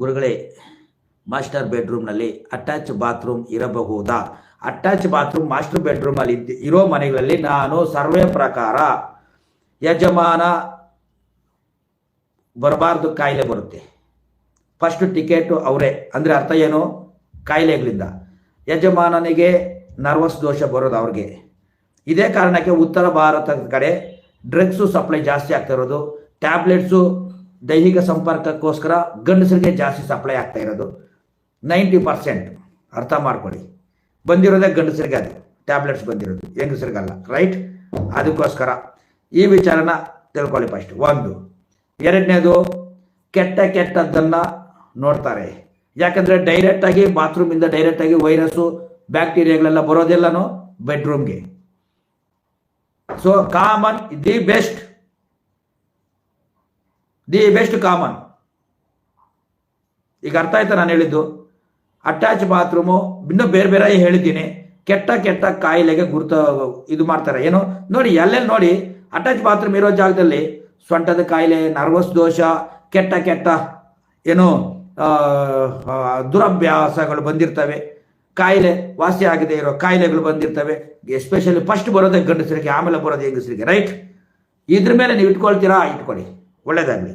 ಗುರುಗಳೇ, ಮಾಸ್ಟರ್ ಬೆಡ್ರೂಮ್ನಲ್ಲಿ attach bathroom ಇರಬಹುದಾ? ಅಟ್ಯಾಚ್ ಬಾತ್ರೂಮ್ ಮಾಸ್ಟರ್ ಬೆಡ್ರೂಮಲ್ಲಿ ಇರೋ ಮನೆಗಳಲ್ಲಿ ನಾನು ಸರ್ವೆ ಪ್ರಕಾರ ಯಜಮಾನ ಬರಬಾರ್ದು, ಕಾಯಿಲೆ ಬರುತ್ತೆ. ಫಸ್ಟ್ ಟಿಕೆಟು ಅವರೇ. ಅಂದರೆ ಅರ್ಥ ಏನು? ಕಾಯಿಲೆಗಳಿಂದ ಯಜಮಾನನಿಗೆ ನರ್ವಸ್ ದೋಷ ಬರೋದು ಅವ್ರಿಗೆ. ಇದೇ ಕಾರಣಕ್ಕೆ ಉತ್ತರ ಭಾರತದ ಕಡೆ ಡ್ರಗ್ಸು ಸಪ್ಲೈ ಜಾಸ್ತಿ ಆಗ್ತಾ ಇರೋದು. ಟ್ಯಾಬ್ಲೆಟ್ಸು ದೈಹಿಕ ಸಂಪರ್ಕಕ್ಕೋಸ್ಕರ ಗಂಡಸರಿಗೆ ಜಾಸ್ತಿ ಸಪ್ಲೈ ಆಗ್ತಾ ಇರೋದು. 90% ಅರ್ಥ ಮಾಡ್ಕೊಳ್ಳಿ, ಬಂದಿರೋದೇ ಗಂಡಸರಿಗೆ ಅದು ಟ್ಯಾಬ್ಲೆಟ್ಸ್ ಬಂದಿರೋದು, ಹೆಂಗಸರಿಗಲ್ಲ. ರೈಟ್? ಅದಕ್ಕೋಸ್ಕರ ಈ ವಿಚಾರನ ತಿಳ್ಕೊಳ್ಳಿ ಫಸ್ಟ್. ಒಂದು. ಎರಡನೇದು, ಕೆಟ್ಟದ್ದನ್ನು ನೋಡ್ತಾರೆ. ಯಾಕಂದರೆ ಡೈರೆಕ್ಟಾಗಿ ಬಾತ್ರೂಮಿಂದ ಡೈರೆಕ್ಟಾಗಿ ವೈರಸ್ಸು ಬ್ಯಾಕ್ಟೀರಿಯಾಗಳೆಲ್ಲ ಬರೋದೆಲ್ಲನೂ ಬೆಡ್ರೂಮ್ಗೆ. So common, the best common. ಈಗ ಅರ್ಥ ಆಯ್ತಾ ನಾನು ಹೇಳಿದ್ದು? ಅಟ್ಯಾಚ್ ಬಾತ್ರೂಮು ಇನ್ನೂ ಬೇರೆ ಬೇರೆ ಹೇಳಿದ್ದೀನಿ. ಕೆಟ್ಟ ಕಾಯಿಲೆಗೆ ಇದು ಮಾಡ್ತಾರೆ. ಏನು ನೋಡಿ, ಎಲ್ಲೆಲ್ಲಿ ನೋಡಿ ಅಟ್ಯಾಚ್ ಬಾತ್ರೂಮ್ ಇರೋ ಜಾಗದಲ್ಲಿ ಸೊಂಟದ ಕಾಯಿಲೆ, ನರ್ವಸ್ ದೋಷ, ಕೆಟ್ಟ ಏನು ದುರಭ್ಯಾಸಗಳು ಬಂದಿರ್ತವೆ. ಕಾಯಿಲೆ ವಾಸಿ ಆಗದೆ ಇರೋ ಕಾಯಿಲೆಗಳು ಬಂದಿರ್ತವೆ. ಎಸ್ಪೆಷಲಿ ಫಸ್ಟ್ ಬರೋದೇ ಗಂಡಸರಿಗೆ, ಆಮೇಲೆ ಬರೋದು ಹೆಂಗಸರಿಗೆ. ರೈಟ್? ಇದ್ರ ಮೇಲೆ ನೀವು ಇಟ್ಕೊಳ್ತೀರಾ? ಇಟ್ಕೊಳ್ಳಿ, ಒಳ್ಳೇದಾಗಲಿ.